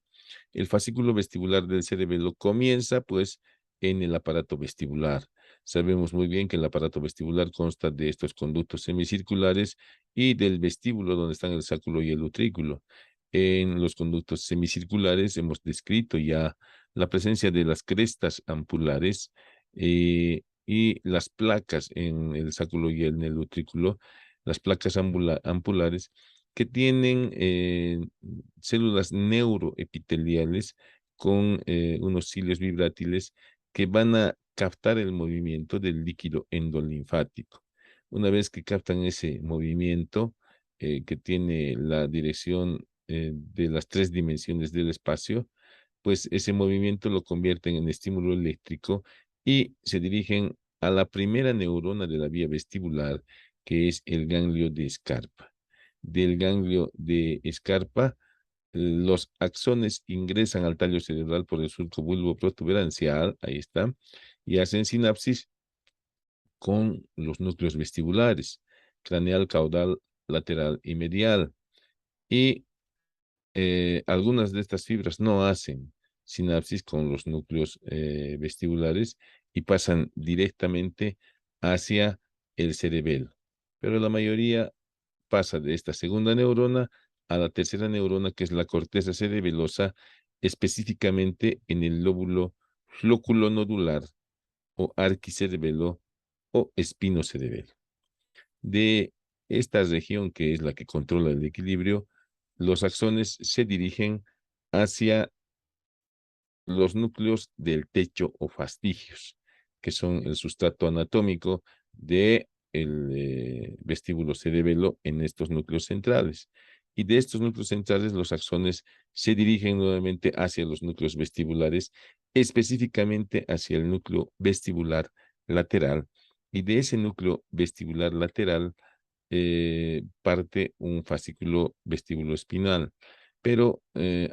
El fascículo vestibular del cerebelo comienza, pues, en el aparato vestibular. Sabemos muy bien que el aparato vestibular consta de estos conductos semicirculares y del vestíbulo donde están el sáculo y el utrículo. En los conductos semicirculares hemos descrito ya la presencia de las crestas ampulares y las placas en el sáculo y en el utrículo, las placas ampulares que tienen células neuroepiteliales con unos cilios vibrátiles que van a captar el movimiento del líquido endolinfático. Una vez que captan ese movimiento que tiene la dirección de las 3 dimensiones del espacio, pues ese movimiento lo convierten en estímulo eléctrico y se dirigen a la primera neurona de la vía vestibular, que es el ganglio de Scarpa. Del ganglio de Scarpa, los axones ingresan al tallo cerebral por el surco bulbo-protuberancial, ahí está, y hacen sinapsis con los núcleos vestibulares, craneal, caudal, lateral y medial. Y algunas de estas fibras no hacen sinapsis con los núcleos vestibulares y pasan directamente hacia el cerebelo. Pero la mayoría pasa de esta segunda neurona a la tercera neurona, que es la corteza cerebelosa, específicamente en el lóbulo flóculo-nodular o arquicerebelo o espinocerebelo. De esta región, que es la que controla el equilibrio, los axones se dirigen hacia los núcleos del techo o fastigios, que son el sustrato anatómico de el vestíbulo cerebelo en estos núcleos centrales. Y de estos núcleos centrales, los axones se dirigen nuevamente hacia los núcleos vestibulares, específicamente hacia el núcleo vestibular lateral. Y de ese núcleo vestibular lateral parte un fascículo vestíbulo espinal. Pero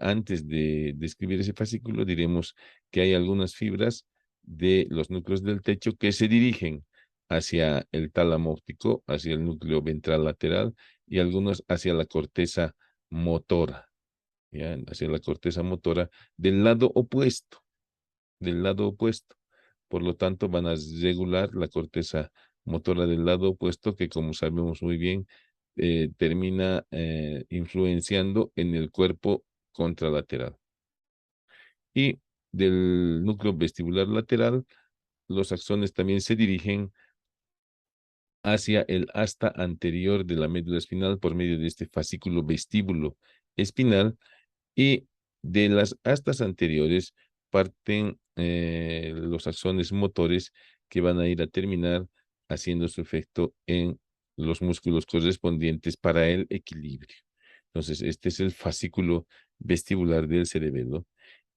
antes de describir ese fascículo, diremos que hay algunas fibras de los núcleos del techo que se dirigen hacia el tálamo óptico, hacia el núcleo ventral lateral y algunos hacia la corteza motora. ya, hacia la corteza motora del lado opuesto, del lado opuesto. Por lo tanto, van a regular la corteza motora del lado opuesto, que como sabemos muy bien, termina influenciando en el cuerpo contralateral. Y del núcleo vestibular lateral, los axones también se dirigen hacia el asta anterior de la médula espinal por medio de este fascículo vestíbulo espinal, y de las astas anteriores parten los axones motores que van a ir a terminar haciendo su efecto en los músculos correspondientes para el equilibrio. Entonces, este es el fascículo vestibular del cerebelo.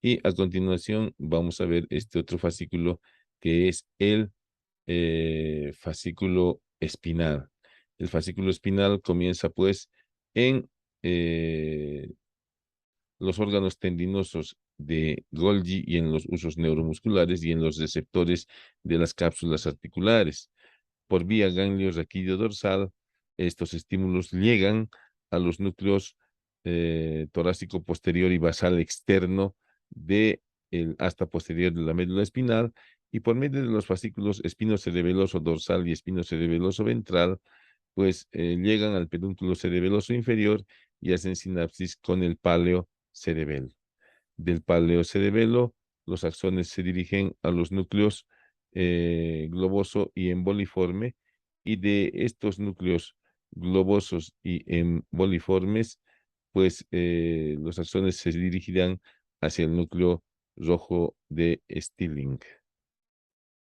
Y a continuación vamos a ver este otro fascículo, que es el fascículo espinal. El fascículo espinal comienza pues en los órganos tendinosos de Golgi y en los usos neuromusculares y en los receptores de las cápsulas articulares. Por vía ganglio raquídeo dorsal, estos estímulos llegan a los núcleos torácico posterior y basal externo de el asta posterior de la médula espinal, y por medio de los fascículos espinocerebeloso dorsal y espinocerebeloso ventral, pues llegan al pedúnculo cerebeloso inferior y hacen sinapsis con el páleo cerebelo. Del páleo cerebelo, los axones se dirigen a los núcleos globoso y emboliforme, y de estos núcleos globosos y emboliformes, pues los axones se dirigirán hacia el núcleo rojo de Stilling.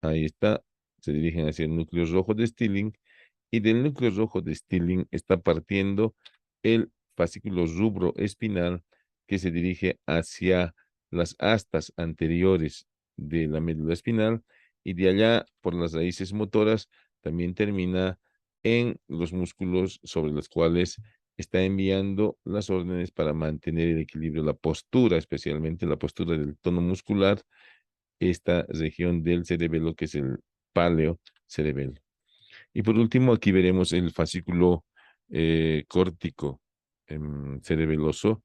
Ahí está, se dirigen hacia el núcleo rojo de Stilling, y del núcleo rojo de Stilling está partiendo el fascículo rubro espinal, que se dirige hacia las astas anteriores de la médula espinal, y de allá por las raíces motoras también termina en los músculos sobre los cuales está enviando las órdenes para mantener el equilibrio, la postura, especialmente la postura del tono muscular, esta región del cerebelo que es el páleo cerebelo. Y por último, aquí veremos el fascículo córtico cerebeloso.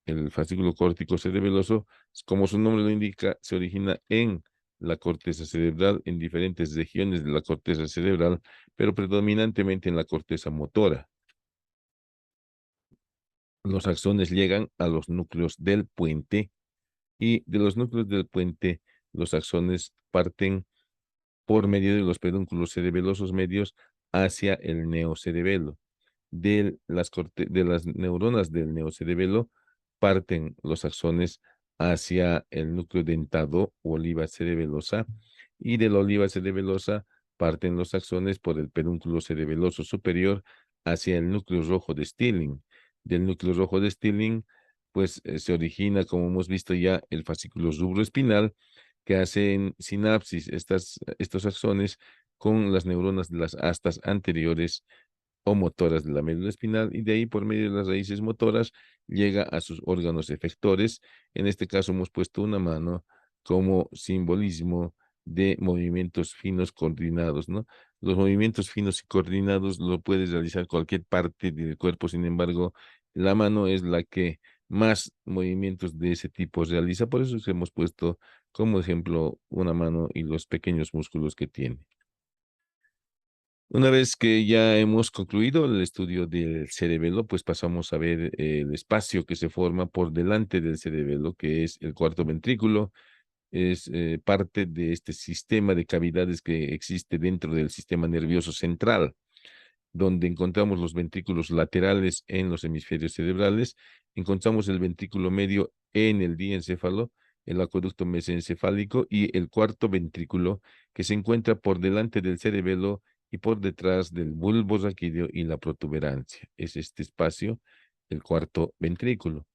El fascículo córtico cerebeloso, como su nombre lo indica, se origina en la corteza cerebral, en diferentes regiones de la corteza cerebral, pero predominantemente en la corteza motora. Los axones llegan a los núcleos del puente, y de los núcleos del puente, los axones parten por medio de los pedúnculos cerebelosos medios hacia el neocerebelo. De las neuronas del neocerebelo parten los axones hacia el núcleo dentado o oliva cerebelosa, y de la oliva cerebelosa parten los axones por el pedúnculo cerebeloso superior hacia el núcleo rojo de Stilling. Del núcleo rojo de Stilling, pues se origina, como hemos visto ya, el fascículo subroespinal, que hacen sinapsis estos axones con las neuronas de las astas anteriores o motoras de la médula espinal, y de ahí por medio de las raíces motoras llega a sus órganos efectores. En este caso hemos puesto una mano como simbolismo de movimientos finos coordinados, ¿no? Los movimientos finos y coordinados lo puedes realizar cualquier parte del cuerpo. Sin embargo, la mano es la que más movimientos de ese tipo realiza. Por eso hemos puesto como ejemplo una mano y los pequeños músculos que tiene. Una vez que ya hemos concluido el estudio del cerebelo, pues pasamos a ver el espacio que se forma por delante del cerebelo, que es el cuarto ventrículo. Es parte de este sistema de cavidades que existe dentro del sistema nervioso central, donde encontramos los ventrículos laterales en los hemisferios cerebrales, encontramos el ventrículo medio en el diencéfalo, el acueducto mesencefálico, y el cuarto ventrículo, que se encuentra por delante del cerebelo y por detrás del bulbo raquídeo y la protuberancia. Es este espacio, el cuarto ventrículo.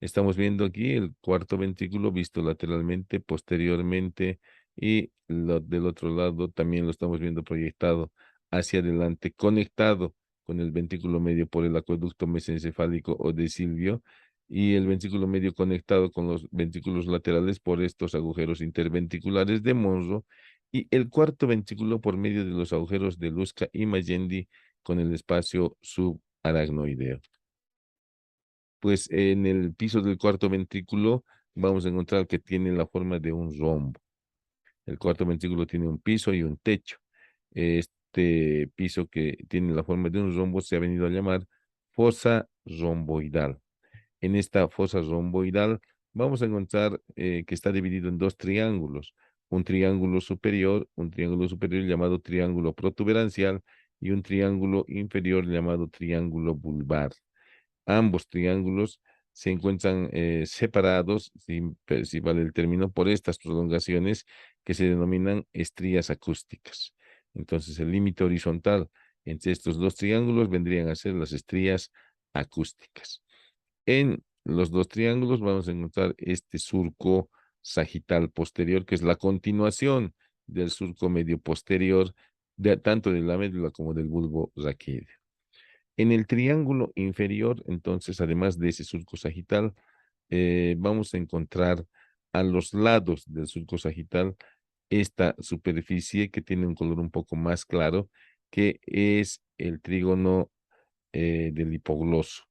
Estamos viendo aquí el cuarto ventrículo visto lateralmente, posteriormente, y del otro lado también lo estamos viendo proyectado hacia adelante, conectado con el ventrículo medio por el acueducto mesencefálico o de Silvio, y el ventrículo medio conectado con los ventrículos laterales por estos agujeros interventriculares de Monro, y el cuarto ventrículo por medio de los agujeros de Lusca y Magendie con el espacio subaracnoideo. Pues en el piso del cuarto ventrículo vamos a encontrar que tiene la forma de un rombo. El cuarto ventrículo tiene un piso y un techo. Este piso que tiene la forma de un rombo se ha venido a llamar fosa romboidal. En esta fosa romboidal vamos a encontrar que está dividido en dos triángulos, un triángulo superior llamado triángulo protuberancial y un triángulo inferior llamado triángulo vulvar. Ambos triángulos se encuentran separados, si vale el término, por estas prolongaciones que se denominan estrías acústicas. Entonces, el límite horizontal entre estos dos triángulos vendrían a ser las estrías acústicas. En los dos triángulos vamos a encontrar este surco sagital posterior, que es la continuación del surco medio posterior, tanto de la médula como del bulbo raquídeo. En el triángulo inferior, entonces, además de ese surco sagital, vamos a encontrar a los lados del surco sagital esta superficie que tiene un color un poco más claro, que es el trígono del hipogloso.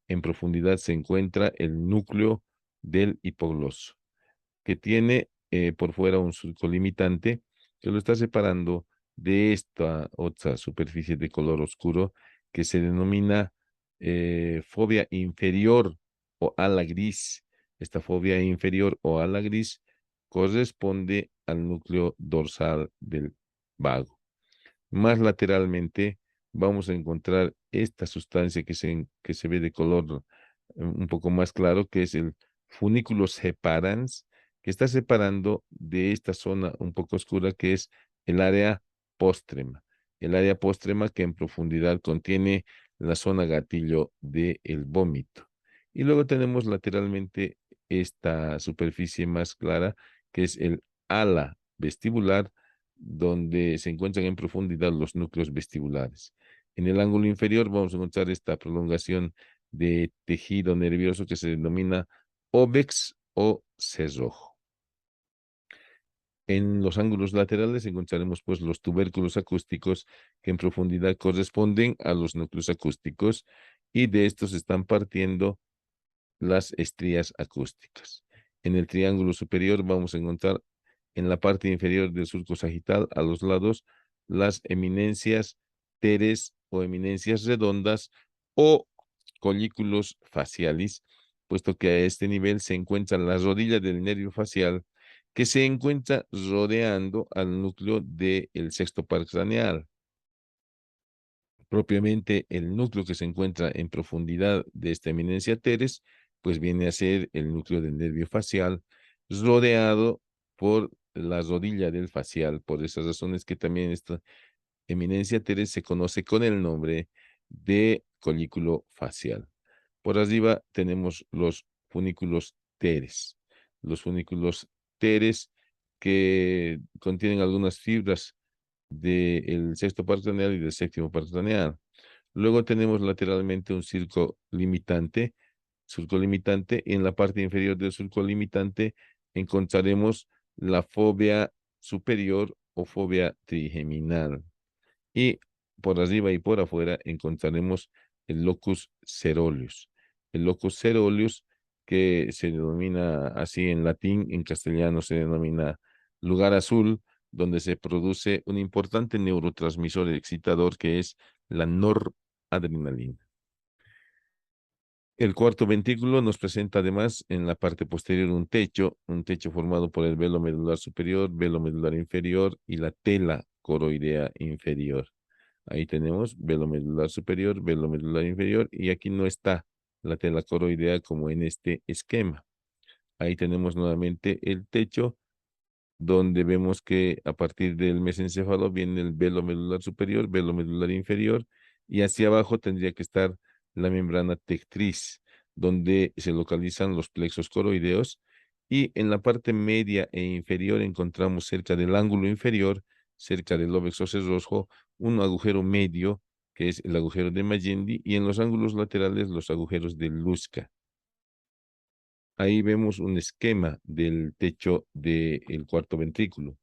En profundidad se encuentra el núcleo del hipogloso, que tiene por fuera un surco limitante que lo está separando de esta otra superficie de color oscuro que se denomina fobia inferior o ala gris. Esta fobia inferior o ala gris corresponde al núcleo dorsal del vago. Más lateralmente vamos a encontrar esta sustancia que se ve de color un poco más claro, que es el funículo separans, que está separando de esta zona un poco oscura, que es el área póstrema. El área póstrema que en profundidad contiene la zona gatillo del vómito. Y luego tenemos lateralmente esta superficie más clara, que es el ala vestibular, donde se encuentran en profundidad los núcleos vestibulares. En el ángulo inferior vamos a encontrar esta prolongación de tejido nervioso que se denomina óbex o cerrojo. En los ángulos laterales encontraremos pues los tubérculos acústicos que en profundidad corresponden a los núcleos acústicos y de estos están partiendo las estrías acústicas. En el triángulo superior vamos a encontrar en la parte inferior del surco sagital a los lados las eminencias teres o eminencias redondas o colículos facialis, puesto que a este nivel se encuentra la rodilla del nervio facial que se encuentra rodeando al núcleo del sexto par craneal. Propiamente el núcleo que se encuentra en profundidad de esta eminencia teres, pues viene a ser el núcleo del nervio facial, rodeado por la rodilla del facial. Por esas razones que también esta eminencia teres se conoce con el nombre de colículo facial. Por arriba tenemos los funículos teres. Los funículos teres que contienen algunas fibras del sexto par craneal y del séptimo par craneal. Luego tenemos lateralmente un surco limitante. En la parte inferior del surco limitante encontraremos la fobia superior o fobia trigeminal. Y por arriba y por afuera encontraremos el locus ceruleus. El locus ceruleus, que se denomina así en latín, en castellano se denomina lugar azul, donde se produce un importante neurotransmisor excitador que es la noradrenalina. El cuarto ventrículo nos presenta además en la parte posterior un techo formado por el velo medular superior, velo medular inferior y la tela coroidea inferior. Ahí tenemos velo medular superior, velo medular inferior, y aquí no está la tela coroidea como en este esquema. Ahí tenemos nuevamente el techo, donde vemos que a partir del mesencéfalo viene el velo medular superior, velo medular inferior, y hacia abajo tendría que estar la membrana tectriz, donde se localizan los plexos coroideos, y en la parte media e inferior encontramos cerca del ángulo inferior, cerca del lóbulo rojo, un agujero medio, que es el agujero de Magendie, y en los ángulos laterales los agujeros de Luska. Ahí vemos un esquema del techo del cuarto ventrículo.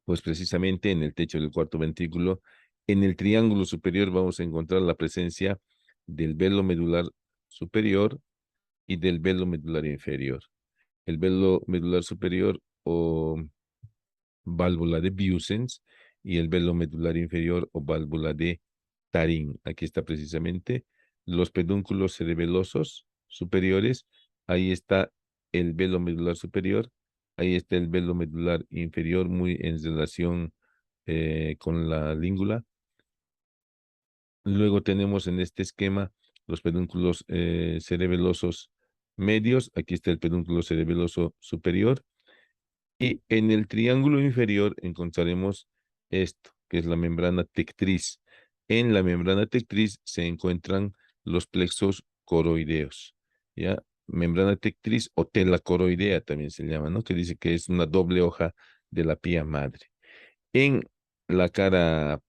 Pues precisamente en el techo del cuarto ventrículo, en el triángulo superior vamos a encontrar la presencia del velo medular superior y del velo medular inferior. El velo medular superior o válvula de Busens y el velo medular inferior o válvula de Tarín. Aquí está precisamente los pedúnculos cerebelosos superiores. Ahí está el velo medular superior. Ahí está el velo medular inferior, muy en relación con la língula. Luego tenemos en este esquema los pedúnculos cerebelosos medios. Aquí está el pedúnculo cerebeloso superior. Y en el triángulo inferior encontraremos esto, que es la membrana tectriz. En la membrana tectriz se encuentran los plexos coroideos, ¿ya? Membrana tectriz o tela coroidea también se llama, ¿no? Que dice que es una doble hoja de la pía madre. En la cara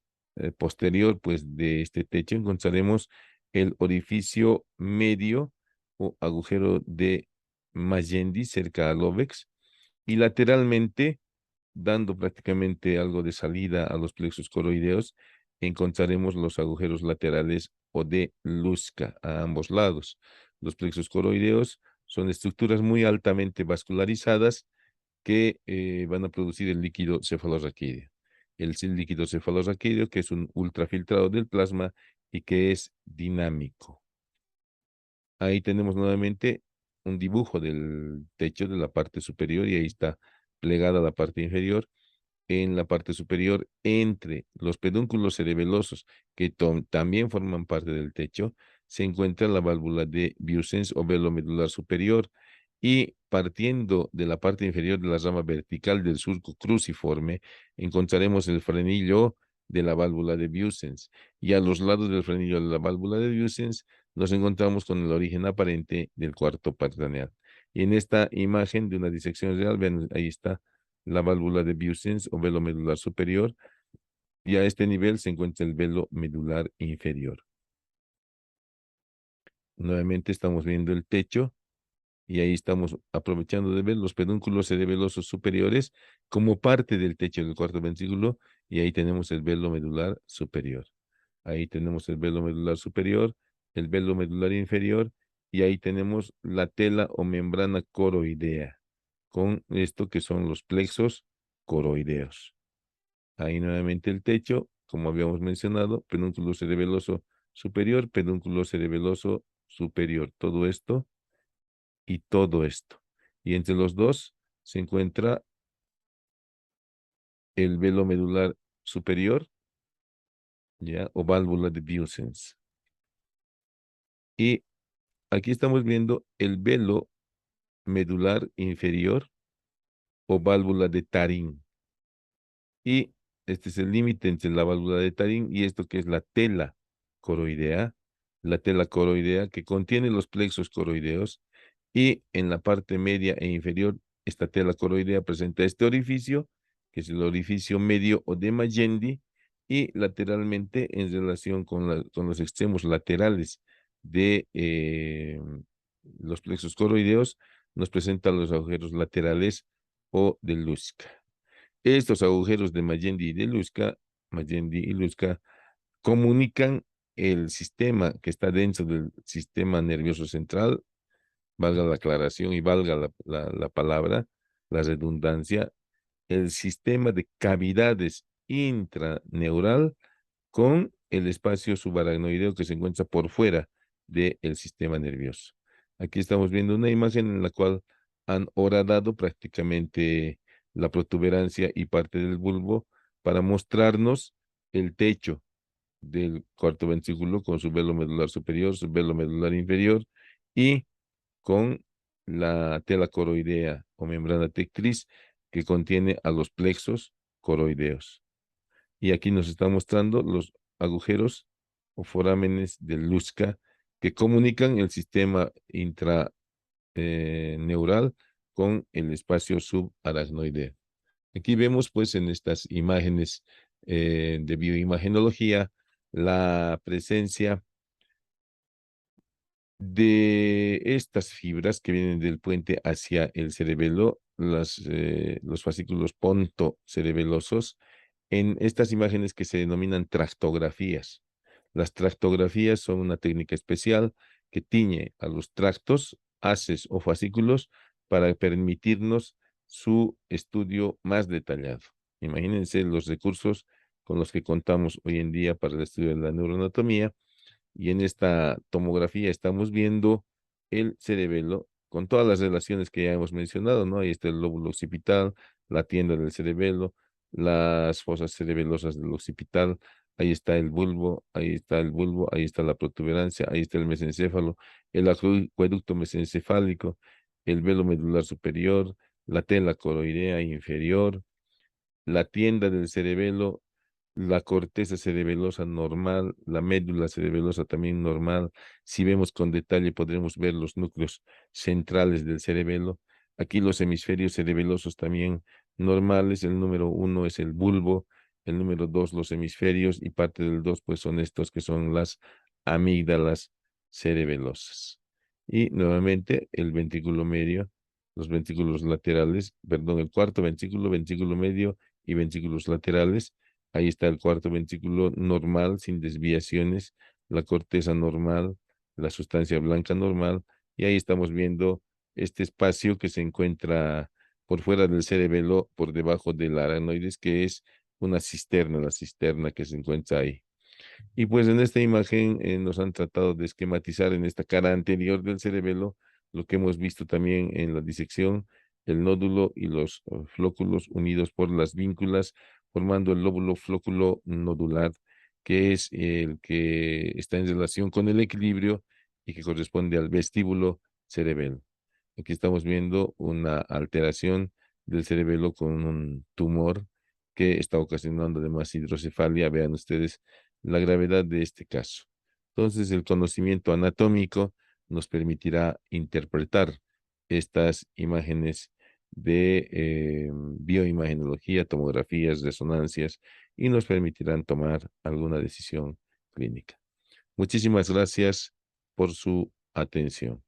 posterior, pues, de este techo encontraremos el orificio medio o agujero de Magendie cerca al óvex y lateralmente, dando prácticamente algo de salida a los plexos coroideos, encontraremos los agujeros laterales o de Lusca a ambos lados. Los plexos coroideos son estructuras muy altamente vascularizadas que van a producir el líquido cefalorraquídeo. El líquido cefalorraquídeo, que es un ultrafiltrado del plasma y que es dinámico. Ahí tenemos nuevamente un dibujo del techo de la parte superior y ahí está plegada la parte inferior. En la parte superior, entre los pedúnculos cerebelosos, que también forman parte del techo, se encuentra la válvula de Busens o velo medular superior y partiendo de la parte inferior de la rama vertical del surco cruciforme, encontraremos el frenillo de la válvula de Busens y a los lados del frenillo de la válvula de Busens nos encontramos con el origen aparente del cuarto peritoneal. Y en esta imagen de una disección real, ven, ahí está la válvula de Busens o velo medular superior, y a este nivel se encuentra el velo medular inferior. Nuevamente estamos viendo el techo y ahí estamos aprovechando de ver los pedúnculos cerebelosos superiores como parte del techo del cuarto ventrículo y ahí tenemos el velo medular superior. Ahí tenemos el velo medular superior, el velo medular inferior y ahí tenemos la tela o membrana coroidea con esto que son los plexos coroideos. Ahí nuevamente el techo, como habíamos mencionado, pedúnculo cerebeloso superior, pedúnculo cerebeloso superior, todo esto y todo esto. Y entre los dos se encuentra el velo medular superior, ¿ya? O válvula de Busens. Y aquí estamos viendo el velo medular inferior o válvula de Tarín. Y este es el límite entre la válvula de Tarín y esto que es coroidea, la tela coroidea que contiene los plexos coroideos y en la parte media e inferior esta tela coroidea presenta este orificio, que es el orificio medio o de Magendie y lateralmente en relación con los extremos laterales de los plexos coroideos nos presenta los agujeros laterales o de Lusca. Estos agujeros de Magendie y Lusca, comunican el sistema que está dentro del sistema nervioso central, valga la aclaración y valga la palabra, la redundancia, el sistema de cavidades intraneural con el espacio subaracnoideo que se encuentra por fuera del sistema nervioso. Aquí estamos viendo una imagen en la cual han horadado prácticamente la protuberancia y parte del bulbo para mostrarnos el techo del cuarto ventrículo con su velo medular superior, su velo medular inferior y con la tela coroidea o membrana tectriz que contiene a los plexos coroideos. Y aquí nos está mostrando los agujeros o forámenes de Lusca que comunican el sistema intraneural con el espacio subaracnoideo. Aquí vemos pues en estas imágenes de bioimagenología la presencia de estas fibras que vienen del puente hacia el cerebelo, los fascículos pontocerebelosos, en estas imágenes que se denominan tractografías. Las tractografías son una técnica especial que tiñe a los tractos, haces o fascículos para permitirnos su estudio más detallado. Imagínense los recursos con los que contamos hoy en día para el estudio de la neuroanatomía, y en esta tomografía estamos viendo el cerebelo con todas las relaciones que ya hemos mencionado, ¿no? Ahí está el lóbulo occipital, la tienda del cerebelo, las fosas cerebelosas del occipital, ahí está el bulbo, ahí está el bulbo, ahí está la protuberancia, ahí está el mesencéfalo, el acueducto mesencefálico, el velo medular superior, la tela coroidea inferior, la tienda del cerebelo, la corteza cerebelosa normal, la médula cerebelosa también normal. Si vemos con detalle, podremos ver los núcleos centrales del cerebelo. Aquí los hemisferios cerebelosos también normales. El número uno es el bulbo, el número dos los hemisferios y parte del dos pues son estos que son las amígdalas cerebelosas. Y nuevamente el ventrículo medio, los ventrículos laterales, perdón, el cuarto ventrículo, ventrículo medio y ventrículos laterales. Ahí está el cuarto ventrículo normal, sin desviaciones, la corteza normal, la sustancia blanca normal, y ahí estamos viendo este espacio que se encuentra por fuera del cerebelo, por debajo del aranoides, que es una cisterna, la cisterna que se encuentra ahí. Y pues en esta imagen nos han tratado de esquematizar en esta cara anterior del cerebelo lo que hemos visto también en la disección, el nódulo y los flóculos unidos por las vínculas, formando el lóbulo flóculo nodular, que es el que está en relación con el equilibrio y que corresponde al vestíbulo cerebelo. Aquí estamos viendo una alteración del cerebelo con un tumor que está ocasionando además hidrocefalia. Vean ustedes la gravedad de este caso. Entonces, el conocimiento anatómico nos permitirá interpretar estas imágenes de bioimagenología, tomografías, resonancias, y nos permitirán tomar alguna decisión clínica. Muchísimas gracias por su atención.